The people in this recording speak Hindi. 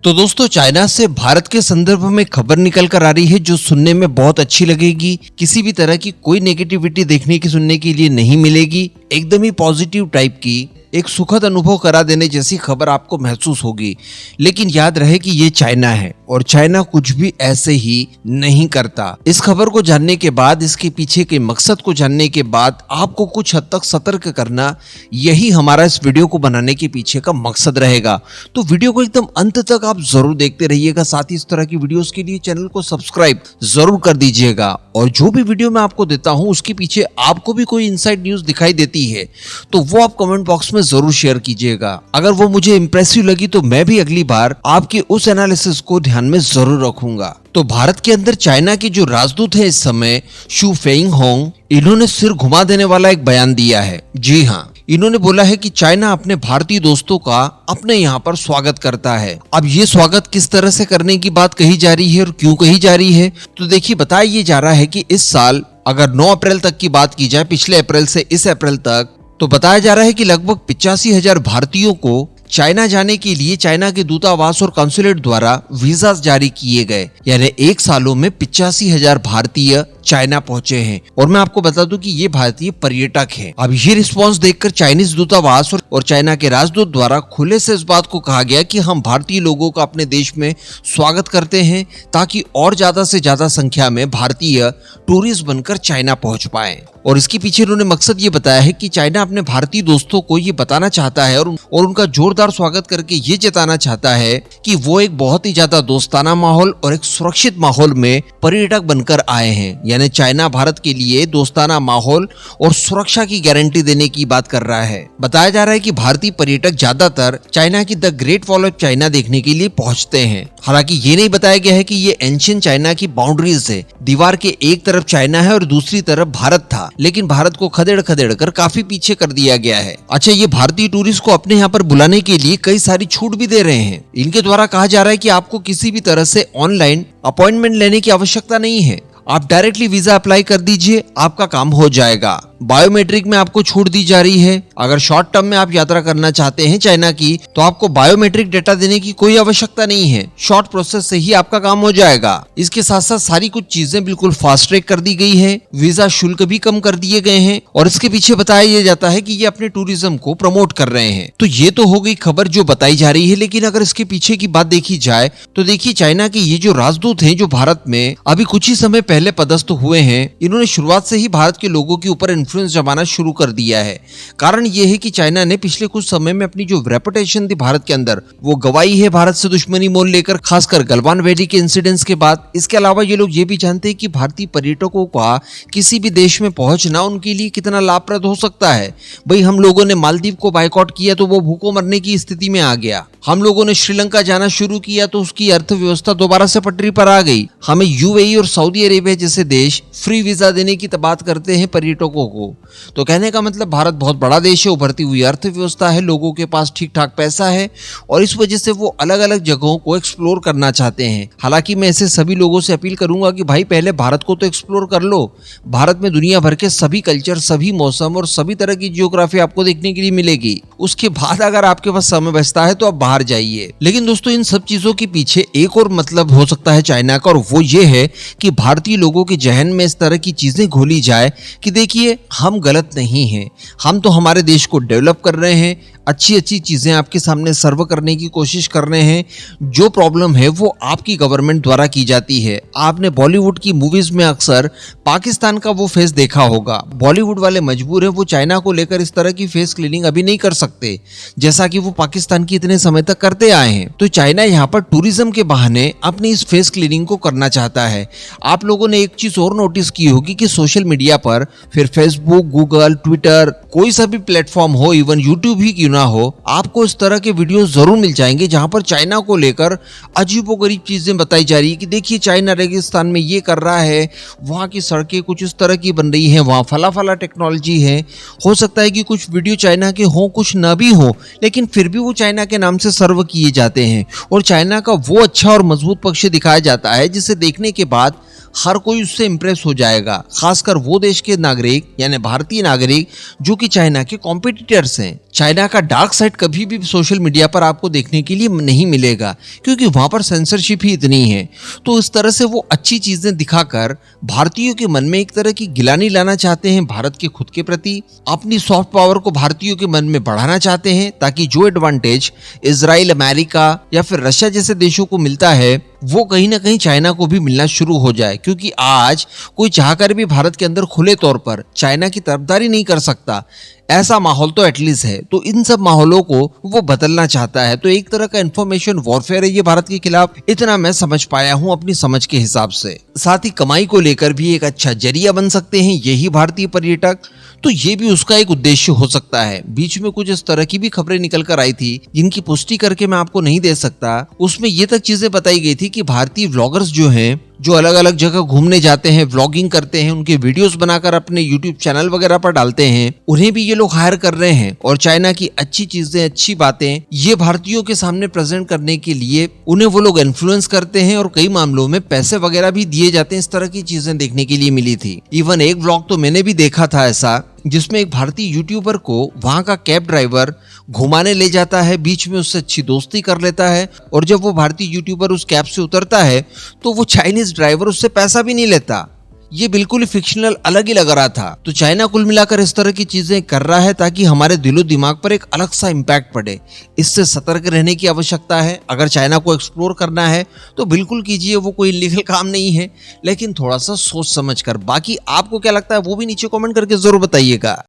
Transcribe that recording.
तो दोस्तों, चाइना से भारत के संदर्भ में खबर निकल कर आ रही है जो सुनने में बहुत अच्छी लगेगी। किसी भी तरह की कोई नेगेटिविटी देखने की सुनने के लिए नहीं मिलेगी। एकदम ही पॉजिटिव टाइप की एक सुखद अनुभव करा देने जैसी खबर आपको महसूस होगी। लेकिन याद रहे कि ये चाइना है और चाइना कुछ भी ऐसे ही नहीं करता। इस खबर को जानने के बाद, इसके पीछे के मकसद को जानने के बाद आपको कुछ हद तक सतर्क करना, यही हमारा इस वीडियो को बनाने के पीछे का मकसद रहेगा। तो वीडियो को एकदम अंत तक आप जरूर देखते रहिएगा। साथ ही इस तरह की वीडियोस के लिए चैनल को सब्सक्राइब जरूर कर दीजिएगा। और जो भी वीडियो मैं आपको देता हूं उसके पीछे आपको भी कोई इनसाइड न्यूज दिखाई देती है तो वो आप कमेंट बॉक्स में जरूर शेयर कीजिएगा। अगर वो मुझे इंप्रेसिव लगी तो मैं भी अगली बार आपके उस एनालिसिस को ध्यान में जरूर रखूंगा। तो भारत के अंदर चाइना के जो राजदूत है इस समय, शू फेंगहोंग, इन्होंने सिर घुमा देने वाला एक बयान दिया है। जी हाँ, इन्होंने बोला है कि चाइना अपने भारतीय दोस्तों का अपने यहाँ पर स्वागत करता है। अब ये स्वागत किस तरह से करने की बात कही जा रही है और क्यों कही जा रही है, तो देखिए, बताया ये जा रहा है कि इस साल अगर 9 अप्रैल तक की बात की जाए, पिछले अप्रैल से इस अप्रैल तक, तो बताया जा रहा है कि लगभग 85,000 भारतीयों को चाइना जाने के लिए चाइना के दूतावास और काउंसुलेट द्वारा वीजा जारी किए गए। यानी 1 सालों में 85,000 भारतीय चाइना पहुंचे हैं। और मैं आपको बता दूं कि ये भारतीय पर्यटक हैं। अब ये रिस्पांस देखकर चाइनीज दूतावास और चाइना के राजदूत द्वारा खुले से इस बात को कहा गया कि हम भारतीय लोगों का अपने देश में स्वागत करते हैं ताकि और ज्यादा से ज्यादा संख्या में भारतीय टूरिस्ट बनकर चाइना पहुंच पाए। और इसके पीछे उन्होंने मकसद ये बताया है कि चाइना अपने भारतीय दोस्तों को ये बताना चाहता है और उनका जोरदार स्वागत करके ये जताना चाहता है कि वो एक बहुत ही ज्यादा दोस्ताना माहौल और एक सुरक्षित माहौल में पर्यटक बनकर आए हैं। यानी चाइना भारत के लिए दोस्ताना माहौल और सुरक्षा की गारंटी देने की बात कर रहा है। बताया जा रहा है कि भारतीय पर्यटक ज्यादातर चाइना की the great wall of China देखने के लिए पहुंचते हैं। हालांकि ये नहीं बताया गया है कि ये एंशिएंट चाइना की बाउंड्रीज है। दीवार के एक तरफ चाइना है और दूसरी तरफ भारत था, लेकिन भारत को खदेड़ कर काफी पीछे कर दिया गया है। अच्छा, ये भारतीय टूरिस्ट को अपने यहाँ पर बुलाने के लिए कई सारी छूट भी दे रहे हैं। इनके द्वारा कहा जा रहा है कि आपको किसी भी तरह से ऑनलाइन अपॉइंटमेंट लेने की आवश्यकता नहीं है। आप डायरेक्टली वीजा अप्लाई कर दीजिए, आपका काम हो जाएगा। बायोमेट्रिक में आपको छूट दी जा रही है। अगर शॉर्ट टर्म में आप यात्रा करना चाहते हैं चाइना की, तो आपको बायोमेट्रिक डेटा देने की कोई आवश्यकता नहीं है। शॉर्ट प्रोसेस से ही आपका काम हो जाएगा। इसके साथ साथ सारी कुछ चीजें बिल्कुल फास्ट ट्रैक कर दी गई है। वीजा शुल्क भी कम कर दिए गए हैं और इसके पीछे बताया यह जाता है कि ये अपने टूरिज्म को प्रमोट कर रहे हैं। तो ये तो हो गई खबर जो बताई जा रही है, लेकिन अगर इसके पीछे की बात देखी जाए तो देखिए, चाइना के ये जो राजदूत हैं जो भारत में अभी कुछ ही समय पहले पदस्थ हुए हैं, इन्होंने शुरुआत से ही भारत के लोगों के ऊपर इन्फ्लुएंस जमाना शुरू कर दिया है। कारण यह है कि चाइना ने पिछले कुछ समय में अपनी जो रेपुटेशन थी भारत के अंदर, वो गवाई है भारत से दुश्मनी मोल लेकर, खासकर गलवान वैली के इंसिडेंट्स के बाद। इसके अलावा ये लोग ये भी जानते हैं कि भारतीय पर्यटकों का किसी भी देश में पहुंचना उनके लिए कितना लाभप्रद हो सकता है। भाई, हम लोगों ने मालदीव को बायकॉट किया तो वो भूखों मरने की स्थिति में आ गया। हम लोगों ने श्रीलंका जाना शुरू किया तो उसकी अर्थव्यवस्था दोबारा से पटरी पर आ गई। हमें यूएई और सऊदी अरेबिया जैसे देश फ्री वीजा देने की बात करते हैं पर्यटकों को। तो कहने का मतलब, भारत बहुत बड़ा देश है, उभरती हुई अर्थव्यवस्था है, लोगों के पास ठीक ठाक पैसा है और इस वजह से वो अलग अलग जगहों को एक्सप्लोर करना चाहते हैं। हालांकि मैं ऐसे सभी लोगों से अपील करूंगा कि भाई, पहले भारत को तो एक्सप्लोर कर लो। भारत में दुनिया भर के सभी कल्चर, सभी मौसम और सभी तरह की जियोग्राफी आपको देखने के लिए मिलेगी। उसके बाद अगर आपके पास समय बचता है तो आप बाहर जाइए। लेकिन दोस्तों, इन सब चीजों के पीछे एक और मतलब हो सकता है चाइना का, और वो ये है कि भारतीय लोगों के जहन में इस तरह की चीजें घोली जाए कि देखिए, हम गलत नहीं हैं, हम तो हमारे देश को डेवलप कर रहे हैं, अच्छी अच्छी चीजें आपके सामने सर्व करने की कोशिश कर रहे हैं। जो प्रॉब्लम है वो आपकी गवर्नमेंट द्वारा की जाती है। आपने बॉलीवुड की मूवीज में अक्सर पाकिस्तान का वो फेस देखा होगा। बॉलीवुड वाले मजबूर है, वो चाइना को लेकर इस तरह की फेस क्लीनिंग अभी नहीं कर सकते जैसा कि वो पाकिस्तान की इतने समय तक करते आए हैं। तो चाइना यहाँ पर टूरिज्म के बहाने अपनी इस फेस क्लीनिंग को करना चाहता है। आप लोगों ने एक चीज और नोटिस की होगी कि सोशल मीडिया पर, फिर फेसबुक, गूगल, ट्विटर, कोई सा भी प्लेटफॉर्म हो, इवन यूट्यूब ही क्यों ना हो, आपको इस तरह के वीडियो जरूर मिल जाएंगे जहां पर चाइना को लेकर अजीबोगरीब चीजें बताई जा रही है कि देखिए, चाइना रेगिस्तान में ये कर रहा है, वहां की सड़कें कुछ इस तरह की बन रही हैं, वहां फला टेक्नोलॉजी है। हो सकता है कि कुछ वीडियो चाइना के हो, कुछ न भी हो, लेकिन फिर भी वो चाइना के नाम से सर्व किए जाते हैं और चाइना का वो अच्छा और मजबूत पक्ष दिखाया जाता है जिसे देखने के बाद हर कोई उससे इम्प्रेस हो जाएगा, खासकर वो देश के नागरिक यानी भारतीय नागरिक जो कि चाइना के कॉम्पिटिटर्स हैं। चाइना का डार्क साइड कभी भी सोशल मीडिया पर आपको देखने के लिए नहीं मिलेगा, क्योंकि वहां पर सेंसरशिप ही इतनी है। तो इस तरह से वो अच्छी चीजें दिखाकर भारतीयों के मन में एक तरह की गिलानी लाना चाहते हैं भारत के खुद के प्रति, अपनी सॉफ्ट पावर को भारतीयों के मन में बढ़ाना चाहते हैं, ताकि जो एडवांटेज इजराइल, अमेरिका या फिर रशिया जैसे देशों को मिलता है वो कहीं ना कहीं चाइना को भी मिलना शुरू हो जाए। क्योंकि आज कोई चाहकर भी भारत के अंदर खुले तौर पर चाइना की तरफदारी नहीं कर सकता, ऐसा माहौल तो एटलीस्ट है। तो इन सब माहौलों को वो बदलना चाहता है। तो एक तरह का इंफॉर्मेशन वॉरफेयर है ये भारत के खिलाफ, इतना मैं समझ पाया हूं अपनी समझ के हिसाब से। साथ ही कमाई को लेकर भी एक अच्छा जरिया बन सकते हैं यही भारतीय पर्यटक, तो ये भी उसका एक उद्देश्य हो सकता है। बीच में कुछ इस तरह की भी खबरें निकल कर आई थी जिनकी पुष्टि करके मैं आपको नहीं दे सकता। उसमें ये तक चीजें बताई गई थी कि भारतीय व्लॉगर्स जो हैं, जो अलग अलग जगह घूमने जाते हैं, व्लॉगिंग करते हैं, उनके वीडियोस बनाकर अपने यूट्यूब चैनल वगैरह पर डालते हैं, उन्हें भी ये लोग हायर कर रहे हैं और चाइना की अच्छी चीजें, अच्छी बातें ये भारतीयों के सामने प्रेजेंट करने के लिए उन्हें वो लोग इन्फ्लुएंस करते हैं और कई मामलों में पैसे वगैरह भी दिए जाते हैं। इस तरह की चीजें देखने के लिए मिली थी। इवन एक व्लॉग तो मैंने भी देखा था ऐसा, जिसमें एक भारतीय यूट्यूबर को वहां का कैब ड्राइवर घुमाने ले जाता है, बीच में उससे अच्छी दोस्ती कर लेता है और जब वो भारतीय यूट्यूबर उस कैब से उतरता है तो वो चाइनीज ड्राइवर उससे पैसा भी नहीं लेता। ये बिल्कुल ही फिक्शनल अलग ही लग रहा था। तो चाइना कुल मिलाकर इस तरह की चीजें कर रहा है ताकि हमारे दिलो दिमाग पर एक अलग सा इम्पैक्ट पड़े। इससे सतर्क रहने की आवश्यकता है। अगर चाइना को एक्सप्लोर करना है तो बिल्कुल कीजिए, वो कोई इलीगल काम नहीं है, लेकिन थोड़ा सा सोच समझ कर। बाकी आपको क्या लगता है वो भी नीचे कमेंट करके जरूर बताइएगा।